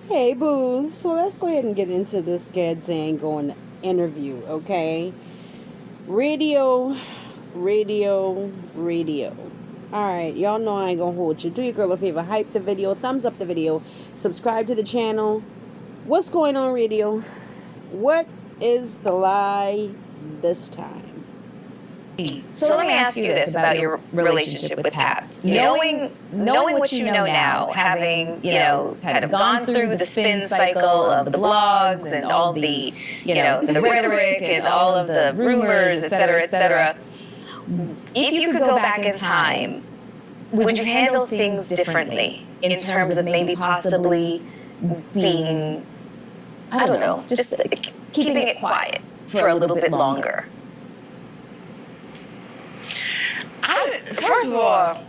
Hey, Booze. So let's go ahead and get into this Gadzang going interview, okay? Radio, radio. Alright, y'all know I ain't gonna hold you. Do your girl a favor. Hype the video, thumbs up the video, subscribe to the channel. What's going on, radio? What is the lie this time? So let me ask you this about your relationship with Pap. Knowing what you know now, having, kind of gone through the spin cycle of the blogs and all the, the rhetoric and all of the rumors, et cetera, if you could go back in time, would you handle things differently in terms of maybe possibly being, I don't know, just keeping it quiet for a little bit longer? First of all,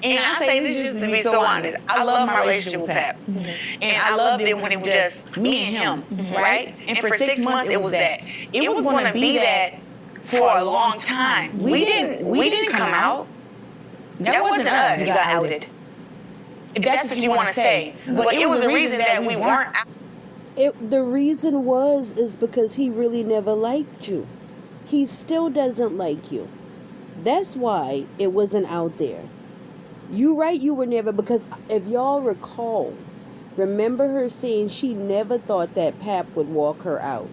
and I say this just to be so honest, I love my relationship with Pap. And I loved it when it was just me and him, right? And for 6 months it was that. It was going to be that for a long time. We didn't come out. That wasn't us. You got outed. If that's what you want to say. But it was the reason that we weren't out. The reason is because he really never liked you. He still doesn't like you. That's why it wasn't out there. You right, you were never, because if y'all recall, remember her saying she never thought that Pap would walk her out.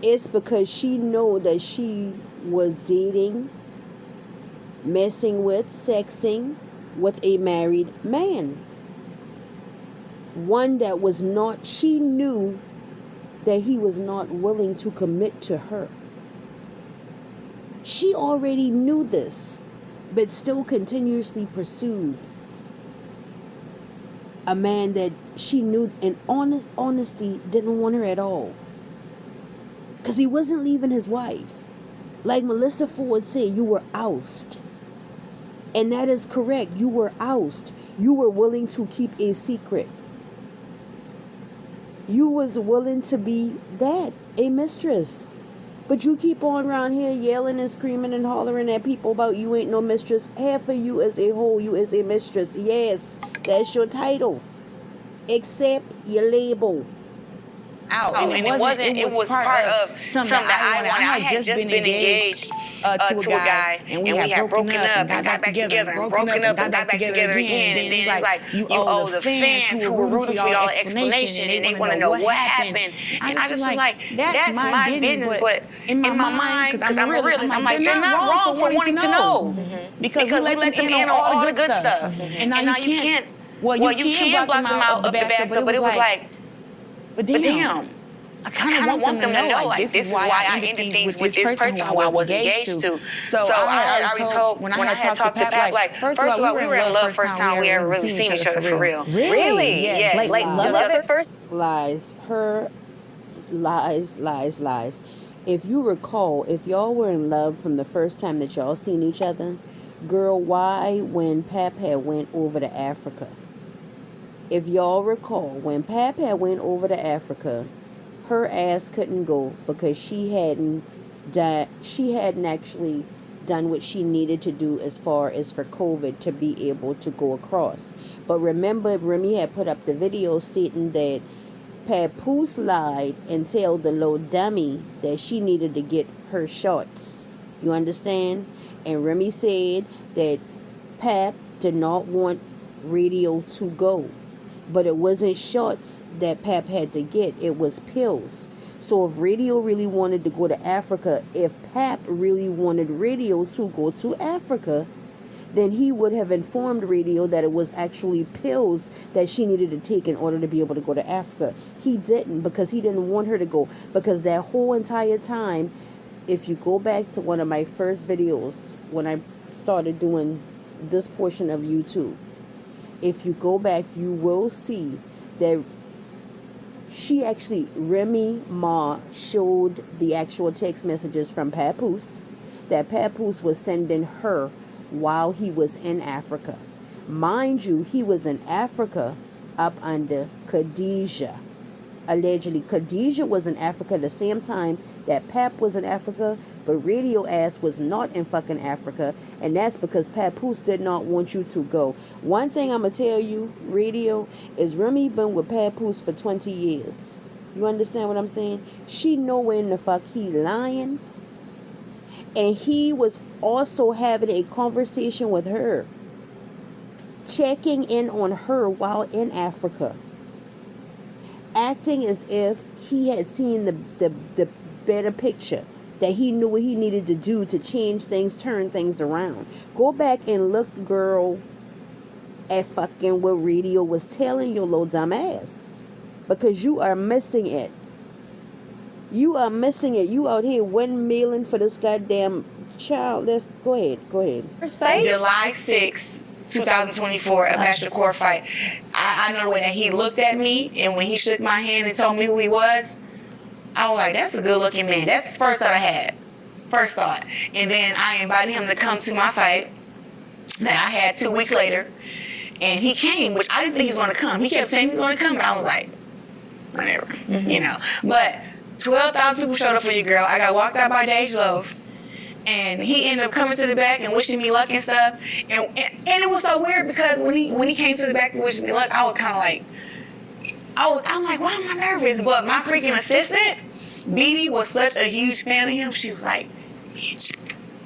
It's because she know that she was dating, messing with, sexing with a married man. One that was not, she knew that he was not willing to commit to her. She already knew this, but still continuously pursued a man that she knew in honesty didn't want her at all. Because he wasn't leaving his wife. Like Melissa Ford said, you were ousted. And that is correct. You were ousted. You were willing to keep a secret. You was willing to be that, a mistress. But you keep on around here yelling and screaming and hollering at people about you ain't no mistress. Half of you as a whole, you is a mistress. Yes, that's your title. Except your label. And it was part of something that I wanted. I had just been engaged to a guy, and we had broken up and got back together, and broken up and got back together again. And then it's like, you owe the fans who were rooting for y'all an explanation, and they want to know what happened. And I just was like, that's my business, but in my mind, because I'm a realist, I'm like, they're not wrong for wanting to know. Because we let them in on all the good stuff. And now you can't, you can block them out of the bad stuff, but it was like, but damn, I kind of want them to know, like, this is why I ended things with this person who I was engaged to. So I had already told, when I had talked to Pap, like, first of all, we were in love first time we ever really seen each other for real. Really? Yes. Like love at first? Lies. Her lies. If you recall, if y'all were in love from the first time that y'all seen each other, girl, why when Pap had went over to Africa? If y'all recall, when Pap had went over to Africa, her ass couldn't go because she hadn't actually done what she needed to do as far as for COVID to be able to go across. But remember, Remy had put up the video stating that papoose lied and told the little dummy that she needed to get her shots. You understand? And Remy said that Pap did not want radio to go. But it wasn't shots that Pap had to get. It was pills. So if radio really wanted to go to Africa, if Pap really wanted radio to go to Africa, then he would have informed radio that it was actually pills that she needed to take in order to be able to go to Africa. He didn't, because he didn't want her to go. Because that whole entire time, if you go back to one of my first videos, when I started doing this portion of YouTube, if you go back, you will see that she actually, remyma, showed the actual text messages from Papoose that Papoose was sending her while he was in Africa. Mind you, he was in Africa up under Khadijah. allegedly. Khadijah was in Africa the same time that Pap was in Africa, but Radio ass was not in fucking Africa, and that's because Papoose did not want you to go. One thing I'm gonna tell you, Radio, is Remy been with Papoose for 20 years. You understand what I'm saying? She know when the fuck he lying, and he was also having a conversation with her, checking in on her while in Africa, acting as if he had seen the better picture, that he knew what he needed to do to change things, turn things around. Go back and look, girl, at fucking what Radio was telling your little dumb ass, because you are missing it. You are missing it. You out here windmilling for this goddamn child. Let's go ahead. July 6th, 2024, a Pastor Core fight. I know when he looked at me and when he shook my hand and told me who he was, I was like, that's a good looking man. That's the first thought I had. First thought. And then I invited him to come to my fight that I had 2 weeks later. And he came, which I didn't think he was going to come. He kept saying he was going to come, but I was like, whatever, you know. But 12,000 people showed up for you, girl. I got walked out by Dej Love. And he ended up coming to the back and wishing me luck and stuff. And it was so weird because when he came to the back and wished me luck, I was kind of like, I'm like, why am I nervous? But my freaking assistant, BB, was such a huge fan of him. She was like, bitch,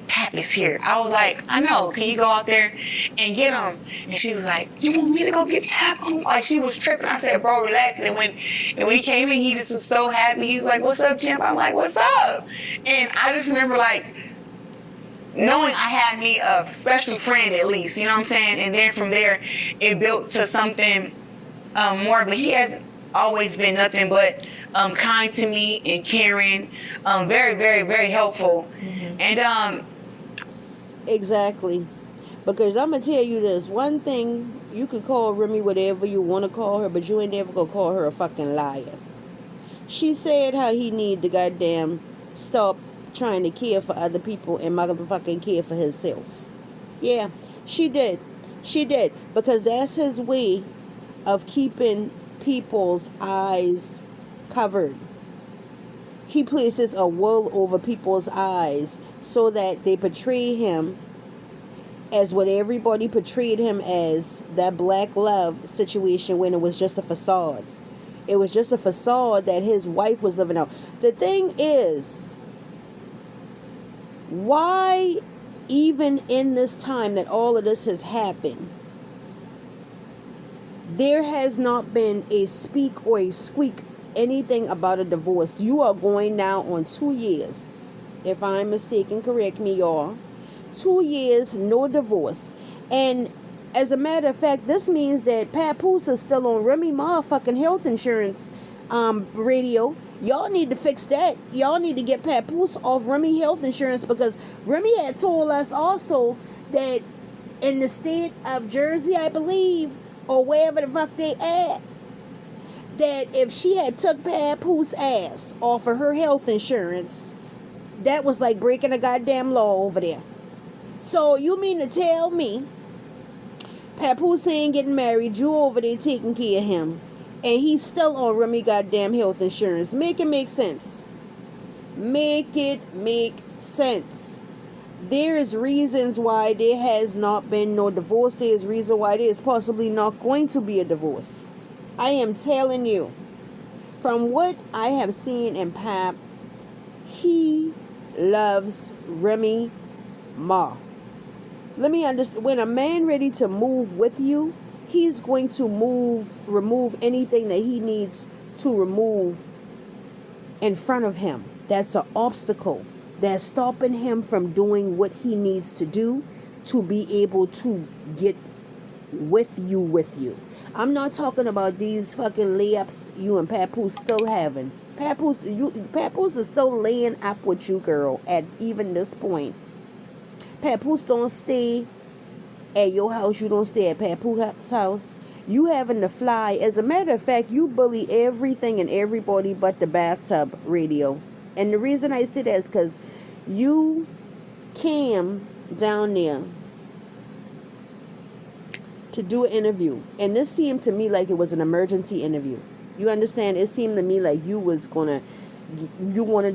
Pap is here. I was like, I know. Can you go out there and get him? And she was like, you want me to go get Pap? Like, she was tripping. I said, bro, relax. And when he came in, he just was so happy. He was like, what's up, champ? I'm like, what's up? And I just remember, like, knowing I had me a special friend at least, you know what I'm saying? And then from there, it built to something more. But he has always been nothing but kind to me and caring, very, very, very helpful. Mm-hmm. And exactly, because I'm gonna tell you this one thing: you could call Remy whatever you want to call her, but you ain't never gonna call her a fucking liar. She said how he need to goddamn stop trying to care for other people and motherfucking care for himself. Yeah, she did, because that's his way of keeping people's eyes covered. He places a wool over people's eyes so that they portray him as what everybody portrayed him as, that black love situation, when it was just a facade. It was just a facade that his wife was living out. The thing is, why, even in this time that all of this has happened, there has not been a speak or a squeak anything about a divorce? You are going now on 2 years. If I'm mistaken, correct me, y'all. 2 years, no divorce. And as a matter of fact, this means that Papoose is still on remyma fucking health insurance Radio. Y'all need to fix that. Y'all need to get Papoose off Remy health insurance, because Remy had told us also that in the state of Jersey, I believe, or wherever the fuck they at, that if she had took Papoose ass off of her health insurance, that was like breaking a goddamn law over there. So you mean to tell me Papoose ain't getting married, you over there taking care of him, and he's still on Remy goddamn health insurance? Make it make sense. Make it make sense. There's reasons why there has not been no divorce. There's reason why there's possibly not going to be a divorce. I am telling you, from what I have seen in Pap, he loves Remy Ma. Let me understand. When a man ready to move with you, he's going to remove anything that he needs to remove in front of him. That's an obstacle that's stopping him from doing what he needs to do to be able to get with you. I'm not talking about these fucking layups you and Papoose still having. Papoose is still laying up with you, girl, at even this point. Papoose don't stay at your house. You don't stay at Papoose's house. You having to fly. As a matter of fact, you bully everything and everybody but the bathtub Radio. And the reason I say that is because you came down there to do an interview, and this seemed to me like it was an emergency interview. You understand? It seemed to me like you wanted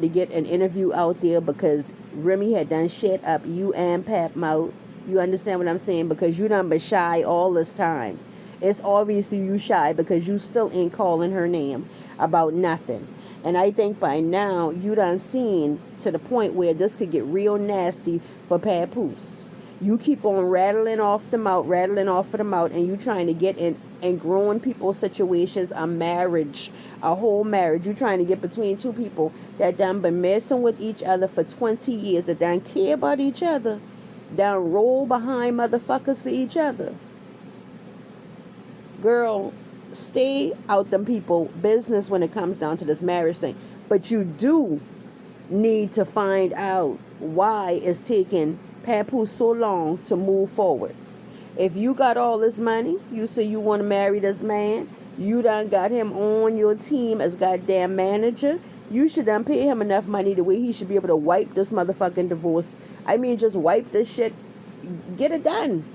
to get an interview out there because Remy had done shit up you and Pap Mouth. You understand what I'm saying? Because you done been shy all this time. It's obviously you shy because you still ain't calling her name about nothing. And I think by now you done seen to the point where this could get real nasty for papoose. You keep on rattling off of the mouth, and you trying to get in and growing people's situations, a marriage, a whole marriage. You trying to get between two people that done been messing with each other for 20 years, that done care about each other, done roll behind motherfuckers for each other. Girl, stay out them people business when it comes down to this marriage thing. But you do need to find out why it's taking Papoose so long to move forward. If you got all this money, you say you want to marry this man, you done got him on your team as goddamn manager, you should done pay him enough money the way he should be able to wipe this motherfucking divorce. I mean, just wipe this shit. Get it done.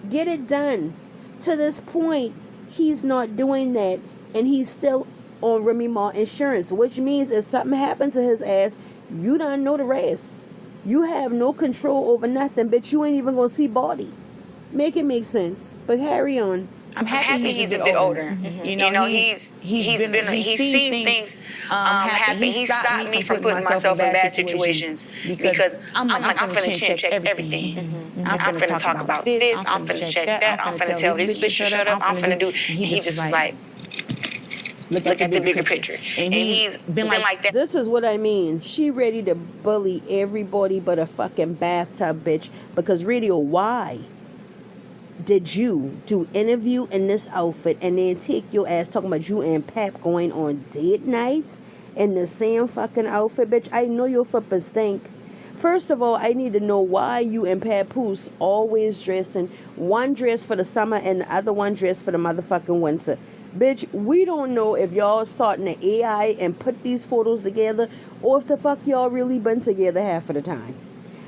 Get it done. To this point, he's not doing that, and he's still on remyma insurance, which means if something happens to his ass, you don't know the rest. You have no control over nothing, bitch. You ain't even gonna see body. Make it make sense. But carry on. I'm happy he's a bit older. Mm-hmm. You know, he's seen things happen. He stopped me from putting myself in bad situations because I'm finna check everything. Mm-hmm. I'm finna talk about this. I'm finna check that. I'm finna tell this bitch to shut up. I'm finna do. And he just was like, look at the bigger picture. And he's been like that. This is what I mean. She ready to bully everybody but a fucking bathtub bitch. Because radio, why did you do interview in this outfit and then take your ass talking about you and Pap going on date nights in the same fucking outfit, bitch? I know your flippers stink. First of all, I need to know why you and Papoose always dressed in one dress for the summer and the other one dress for the motherfucking winter. Bitch, we don't know if y'all starting the AI and put these photos together or if the fuck y'all really been together half of the time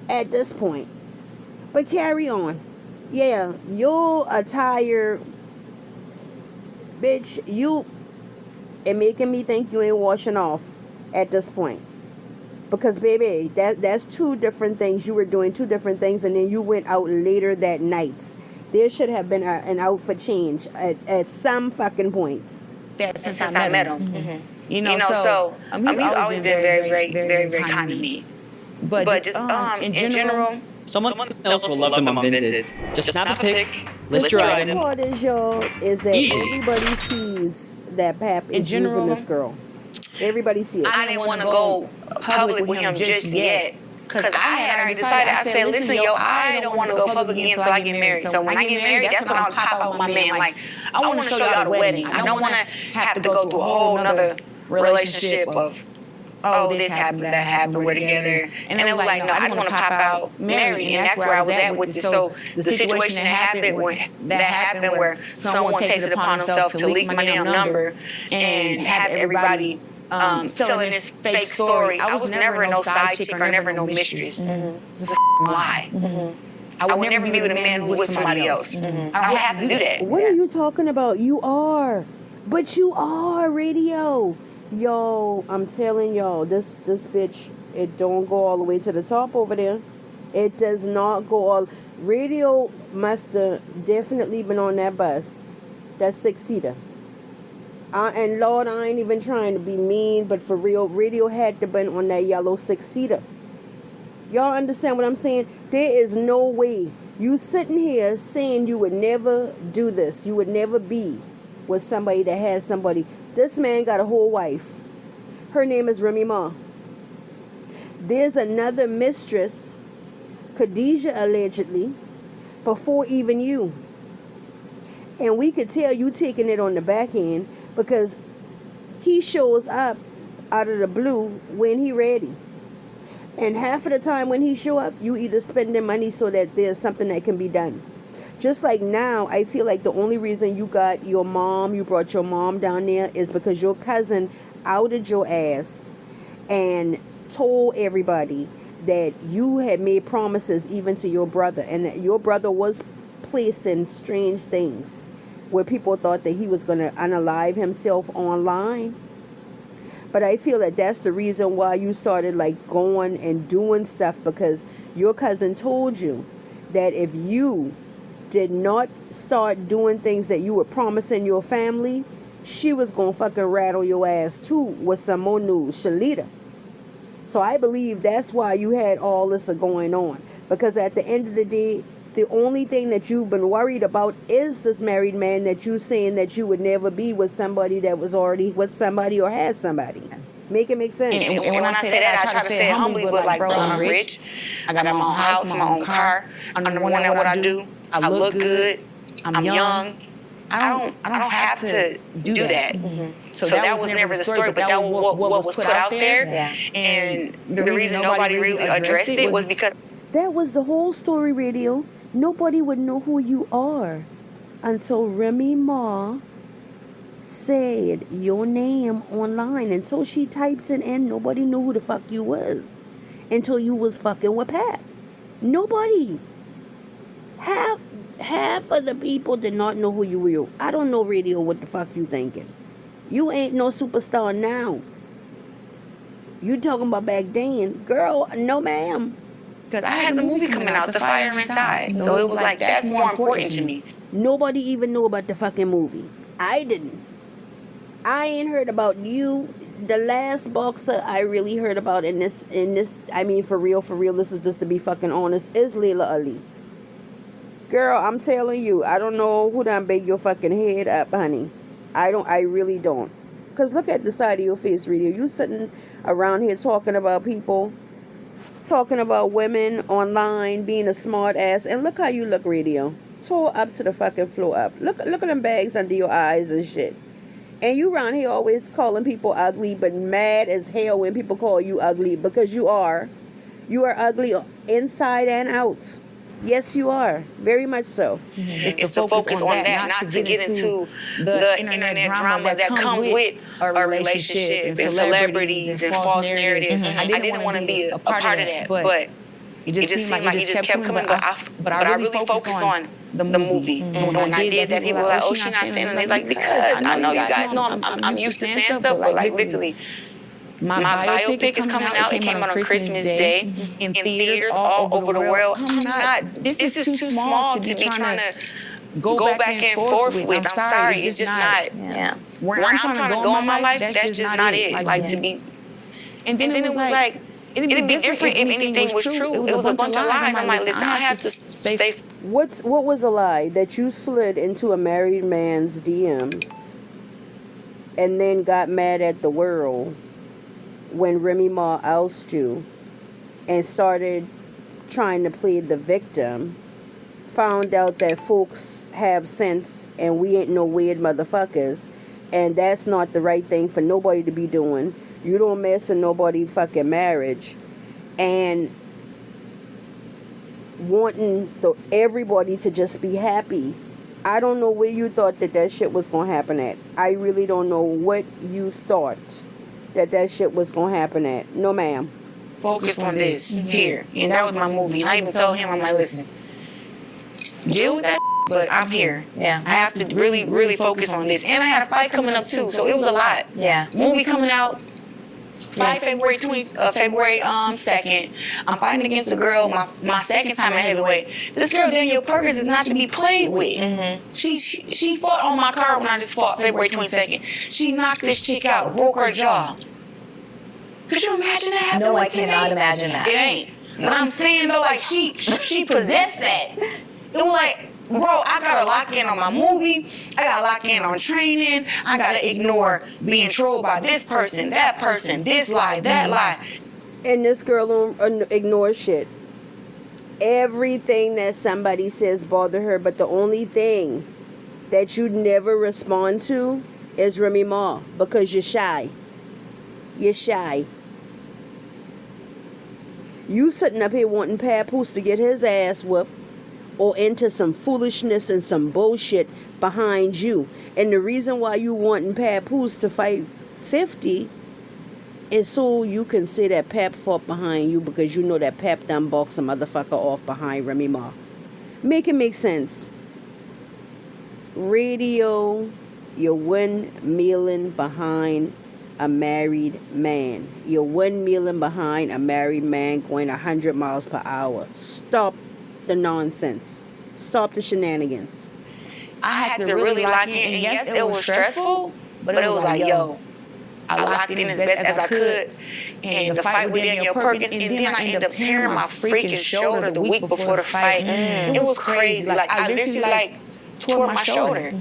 at this point. But carry on. Yeah, your attire, bitch, it making me think you ain't washing off at this point. Because, baby, that's two different things. You were doing two different things, and then you went out later that night. There should have been an outfit change at some fucking point. Since I met him. Mm-hmm. You know, so he's always been very kind to me. But just in general, someone else will love them on Vinted. Just snap a pic, list your item. The part is that everybody sees that Pap is using this girl. Everybody sees it. I didn't want to go public with him just yet. Because I had already decided. I said, listen, yo, I don't want to go public again until I get married. So when I get married, that's when I'll pop out with my man. Like, I want to show y'all the wedding. I don't want to have to go through a whole nother relationship of, oh, this happened, that happened, we're together. And it was like, no, I just want to pop out married. And that's where I was at with this. So the situation that happened where someone takes it upon himself to leak my damn number and have everybody telling this fake story. I was never no side chick or never no mistress. Mm-hmm. It was a lie. Mm-hmm. I would never be with a man who was with somebody else. Mm-hmm. I don't have to do that. What are you talking about? You are. But you are, radio. Yo, I'm telling y'all, this bitch, it don't go all the way to the top over there. It does not go all. Radio must have definitely been on that bus. That 6-seater. And Lord, I ain't even trying to be mean, but for real, radio had to been on that yellow 6-seater. Y'all understand what I'm saying? There is no way you sitting here saying you would never do this. You would never be with somebody that has somebody. This man got a whole wife. Her name is remyma. There's another mistress, Khadijah allegedly, before even you. And we could tell you taking it on the back end because he shows up out of the blue when he ready. And half of the time when he show up, you either spending money so that there's something that can be done. Just like now, I feel like the only reason you brought your mom down there is because your cousin outed your ass and told everybody that you had made promises even to your brother and that your brother was placing strange things where people thought that he was going to unalive himself online. But I feel that that's the reason why you started like going and doing stuff, because your cousin told you that if you did not start doing things that you were promising your family, she was going to fucking rattle your ass too with some more news, Shalita. So I believe that's why you had all this going on. Because at the end of the day, the only thing that you've been worried about is this married man that you saying that you would never be with somebody that was already with somebody or had somebody. Make it make sense. And when I say that, I try to say it humbly, but like, bro, I'm rich. I got my own house, my own car. I'm number one at what I do. I look good. I'm young. I don't have to do that. So that was never the story, but that was what was put out there. And the reason nobody really addressed it was because that was the whole story, radio. Nobody would know who you are until remyma said your name online. Until she typed it in, nobody knew who the fuck you was until you was fucking with Pat. Nobody. Half of the people did not know who you were. I don't know, radio, what the fuck you thinking. You ain't no superstar now. You talking about back then. Girl, no ma'am. Because I had the movie coming out, The Fire Inside. So it was like, that's more important to me. Nobody even knew about the fucking movie. I didn't. I ain't heard about you. The last boxer I really heard about in this, I mean, for real, this is just to be fucking honest, is Layla Ali. Girl, I'm telling you, I don't know who done bake your fucking head up, honey. I really don't. Because look at the side of your face, radio. You sitting around here talking about people, talking about women online, being a smart ass, and look how you look, radio. Tore up to the fucking floor up. Look at them bags under your eyes and shit. And you around here always calling people ugly, but mad as hell when people call you ugly, because you are. You are ugly inside and out. Yes, you are. Very much so. It's to focus on that, not to get into the internet drama that comes with a relationship and celebrities and false narratives. I didn't want to be a part of that, but it just seemed like it just kept coming. But I really focused on the movie. When I did that, people were like, "Oh, she's not saying it." It's like, because I know you guys know I'm used to saying stuff, but like literally. My biopic is coming out. It came out on Christmas Day in theaters all over the world. This is too small to be trying to go back and forth with. I'm sorry. It's just not. Where I'm trying to go in my life, that's just not it. Like to be. And then it was like, it'd be different if anything was true. It was a bunch of lies. I'm like, listen, I have to stay. What was a lie? That you slid into a married man's DMs and then got mad at the world when remyma ousted you and started trying to play the victim, found out that folks have sense and we ain't no weird motherfuckers, and that's not the right thing for nobody to be doing. You don't mess in nobody's fucking marriage, and wanting everybody to just be happy. I don't know where you thought that shit was going to happen at. I really don't know what you thought that shit was going to happen at. No, ma'am. Focused on this here. And that was my movie. And I even told him, I'm like, listen, deal with that, but I'm here. Yeah. I have to really, really focus on this. And I had a fight coming up too, so it was a lot. Yeah. Movie coming out February 2nd. I'm fighting against a girl, my second time at heavyweight. This girl, Danielle Perkins, is not to be played with. She fought on my card when I just fought February 22nd. She knocked this chick out, broke her jaw. Could you imagine that happening? No, I cannot imagine that. It ain't. But I'm saying though, like she possessed that. It was like, bro, I gotta lock in on my movie. I gotta lock in on training. I gotta ignore being trolled by this person, this lie, that lie. And this girl ignores shit. Everything that somebody says bother her, but the only thing that you never respond to is remyma, because you're shy. You're shy. You sitting up here wanting papoose to get his ass whooped or into some foolishness and some bullshit behind you. And the reason why you wanting papoose to fight 50 is so you can say that Pap fought behind you, because you know that Pap done boxed a motherfucker off behind remyma. Make it make sense. Radio, you're windmilling behind a married man. You're windmilling behind a married man going 100 miles per hour. Stop the nonsense. Stop the shenanigans. I had to really lock in, and yes, it was stressful, but it was like, yo, I locked in as best as I could, and the fight with Danielle Perkins, and then I ended up tearing my freaking shoulder the week before the fight. It was crazy. Like, I literally, like, tore my shoulder.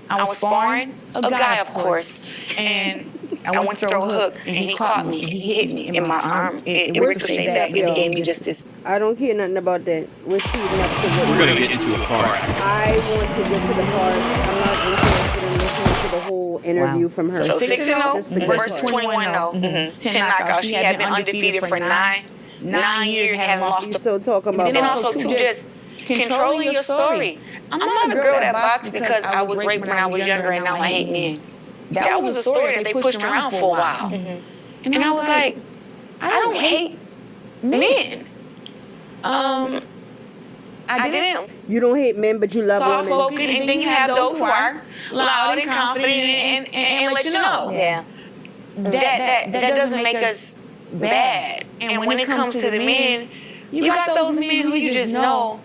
I was sparring a guy, of course, and I went to throw a hook, and he caught me, and he hit me in my arm. It ricocheted back, and he gave me just this. I don't care nothing about that. We're speeding up to the... We're gonna get into a part. I want to get to the part. I'm not interested in listening to the whole interview from her. So 6-0 Just the good versus part. 21-0. 10 knockouts. She had been undefeated for 9 years, hadn't lost You a... still talking about... And then also, too, just controlling your story. I'm not a girl that boxed because I was raped when I was younger and now I hate men. That was a story that they pushed around for a while. And I was like, I don't hate men. I didn't. You don't hate men, but you love women. Soft-spoken, and then you have those who are loud and confident and let you know. Yeah. That doesn't make us bad. And when it comes to the men, you got those men who you just know.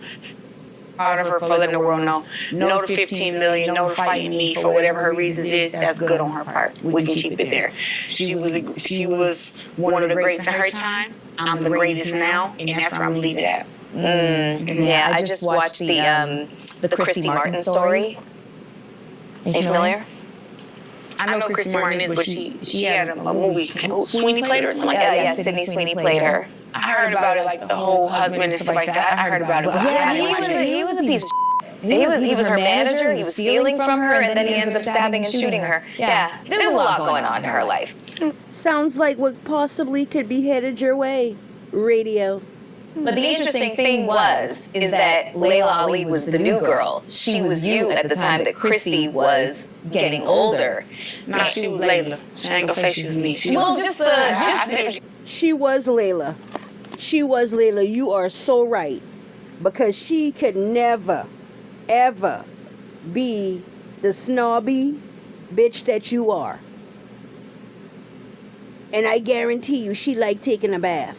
Proud of her for letting the world know. No to 15 million, no to fighting me for whatever her reasons is. That's good on her part. We can keep it there. She was one of the greats in her time. I'm the greatest now, and that's where I'm gonna leave it at. Yeah, I just watched the Christy Martin story. Are you familiar? I know Christy Martin is, but she had a movie. Sweeney played her or something like that? Yeah, Sydney Sweeney played her. I heard about it, like the whole husband and stuff like that. I heard about it. But Yeah, he was a piece of He was her manager, he was stealing from her, and then he ends up stabbing and shooting her. Yeah, there was a lot going on in her life. Sounds like what possibly could be headed your way. Radio. But the interesting thing is that Layla Ali was the new girl. She was you at the time that Christy was getting older. Nah, she was Layla. She ain't gonna say she was me. She was Layla. She was Layla. You are so right. Because she could never, ever be the snobby bitch that you are. And I guarantee you, she liked taking a bath.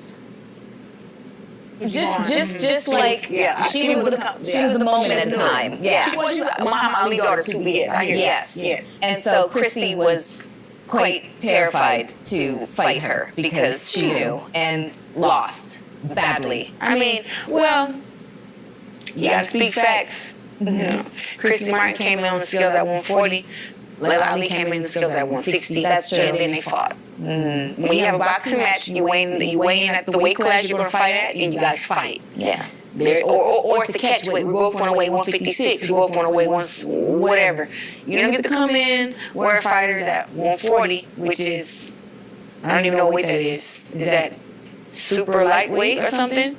Just like she was the moment in time. Yeah. She was Muhammad Ali's daughter too. I hear Yes. And so Christy was quite terrified to fight her because she knew and lost badly. I mean, well, you gotta speak facts. You know, Christy Martin came in on the scales at 140. Layla Ali came in the scales at 160. That's true. And then they fought. When you have a boxing match, you weigh in at the weight class you're gonna fight at, and you guys fight. Yeah. Or it's the catch weight. We both want to weigh 156. We both want to weigh whatever. You don't get to come in where a fighter's at 140, which is, I don't even know what weight that is. Is that super lightweight or something?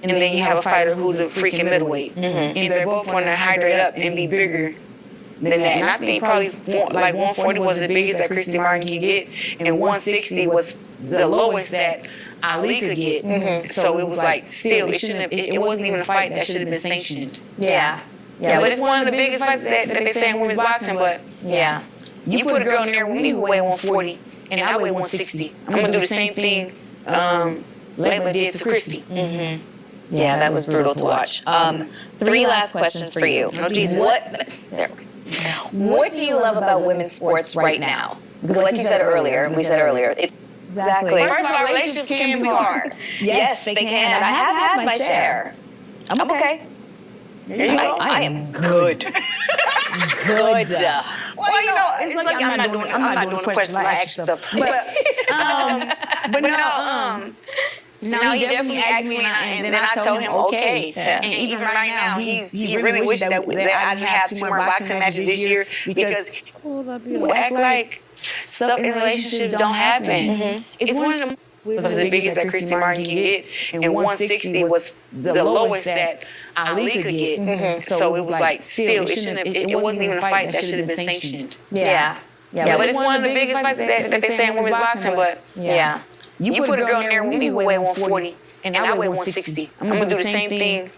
And then you have a fighter who's a freaking middleweight. And they both want to hydrate up and be bigger than that. And I think probably like 140 was the biggest that Christy Martin can get, and 160 was the lowest that Ali could get. So it was like, still, it wasn't even a fight that should have been sanctioned. Yeah. But it's one of the biggest fights that they say in women's boxing. But you put a girl in there with me who weigh 140, and I weigh 160. I'm gonna do the same thing Layla did to Christy. Yeah, that was brutal to watch. 3 last questions for you. Oh, Jesus. What do you love about women's sports right now? Because like you said earlier, it's exactly. First of all, relationships can be hard. Yes, they can. And I have had my share. I'm okay. I am good. Good. Well, you know, it's like I'm not doing the questions I ask stuff. But no, he definitely asked me, and then I told him okay. And even right now, he really wished that I didn't have 2 more boxing matches this year, because people act like stuff in relationships don't happen. It's one of the biggest that Christy Martin can get, and 160 was the lowest that Ali could get. So it was like, still, it wasn't even a fight that should have been sanctioned. Yeah, but it's one of the biggest fights that they say in women's boxing. But you put a girl in there with me who weigh 140, and I weigh 160. I'm gonna do the same thing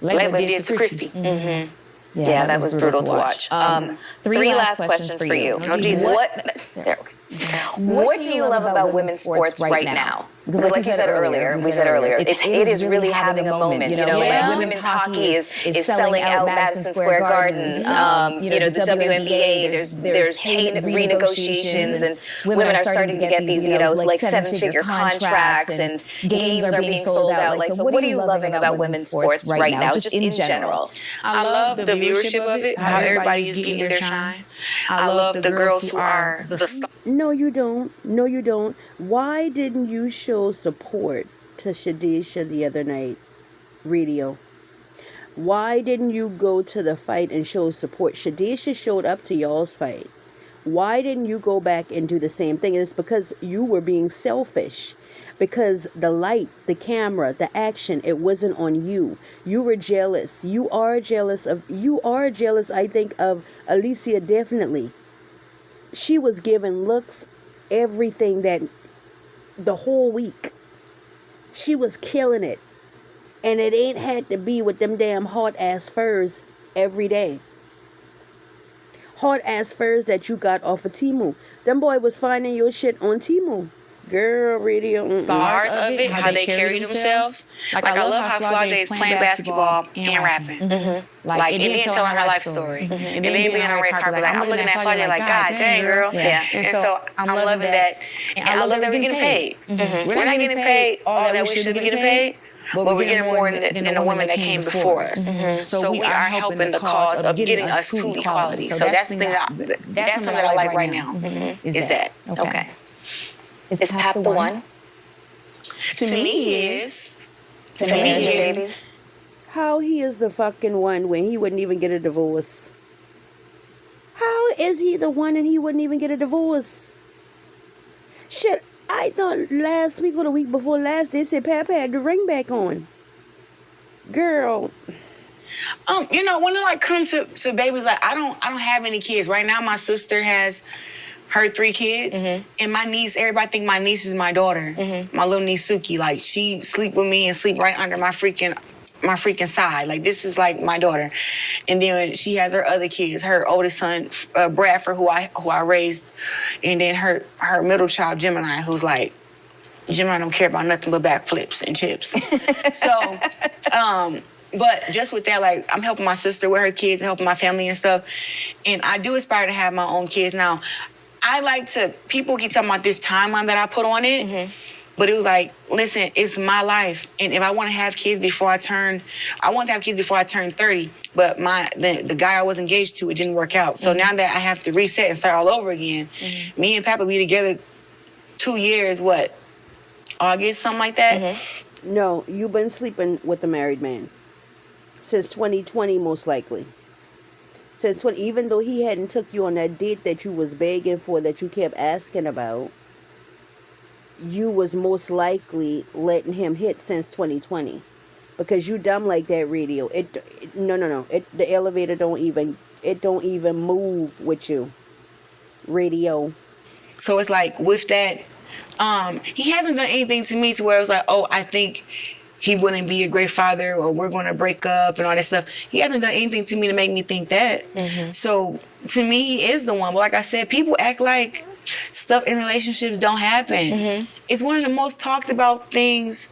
Layla did to Christy. Yeah, that was brutal to watch. Three last questions for you. Oh, Jesus. What do you love about women's sports right now? Because like you said earlier, it is really having a moment. You know, like women's hockey is selling out Madison Square Gardens. You know, the WNBA, there's pay renegotiations, and women are starting to get these, you know, like 7-figure contracts, and games are being sold out. Like, so what are you loving about women's sports right now, just in general? I love the viewership of it, how everybody is getting their shine. I love the girls who are the stars. No, you don't. No, you don't. Why didn't you show support to Shadisha the other night? Radio. Why didn't you go to the fight and show support? Shadisha showed up to y'all's fight. Why didn't you go back and do the same thing? And it's because you were being selfish. Because the light, the camera, the action, it wasn't on you. You were jealous. You are jealous, I think, of Alicia, definitely. She was giving looks, everything, that the whole week. She was killing it. And it ain't had to be with them damn hot ass furs every day. Hot ass furs that you got off of Temu. Them boy was finding your shit on Temu. Girl, radio. Stars of it, how they carry themselves. Like I love how Flaude is playing basketball and rapping. Like, and then telling her life story. And then being on a red carpet. Like, I'm looking at Flaude like, God dang, girl. And so I'm loving that. And I love that we're getting paid. We're not getting paid all that we should be getting paid, but we're getting more than the women that came before us. So we are helping the cause of getting us to equality. So that's the thing that's something that I like right now. Is that. Okay. Is Pap the one? To me, he is. To me, babies. How he is the fucking one when he wouldn't even get a divorce? How is he the one and he wouldn't even get a divorce? Shit, I thought last week or the week before last they said Pap had the ring back on. Girl. You know, when it like comes to babies, like I don't have any kids right now. My sister has her 3 kids, and my niece. Everybody think my niece is my daughter. My little niece Suki, like she sleep with me and sleep right under my freaking side. Like this is like my daughter. And then she has her other kids. Her oldest son Bradford, who I raised, and then her middle child Gemini, who's like. Gemini don't care about nothing but backflips and chips. So, but just with that, like, I'm helping my sister with her kids, helping my family and stuff. And I do aspire to have my own kids. Now, I like to, people keep talking about this timeline that I put on it. But it was like, listen, it's my life. And if I want to have kids before I want to have kids before I turn 30. But the guy I was engaged to, it didn't work out. So now that I have to reset and start all over again, me and Papa be together 2 years, August, something like that? No, you've been sleeping with a married man. Since 2020, most likely. Since 20, even though he hadn't took you on that date that you was begging for, that you kept asking about, you was most likely letting him hit since 2020. Because you dumb like that, radio. No. The elevator don't even move with you. Radio. So it's like, with that, he hasn't done anything to me to where it was like, oh, I think he wouldn't be a great father, or we're going to break up and all that stuff. He hasn't done anything to me to make me think that. So to me, he is the one. But like I said, people act like stuff in relationships don't happen. It's one of the most talked about things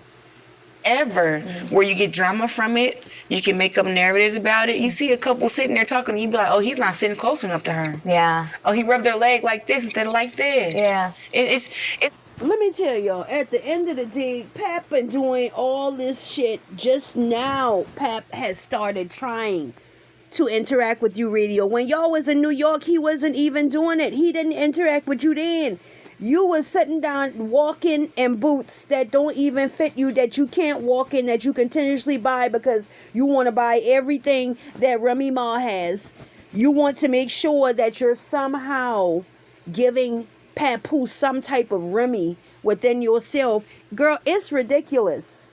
ever, where you get drama from it. You can make up narratives about it. You see a couple sitting there talking, and you be like, oh, he's not sitting close enough to her. Yeah. Oh, he rubbed her leg like this instead of like this. Yeah. It's Let me tell y'all, at the end of the day, Pap been doing all this shit. Just now, Pap has started trying to interact with you, radio. When y'all was in New York, he wasn't even doing it. He didn't interact with you then. You was sitting down, walking in boots that don't even fit you, that you can't walk in, that you continuously buy because you want to buy everything that remyma has. You want to make sure that you're somehow giving papoose some type of Remy within yourself. Girl, it's ridiculous.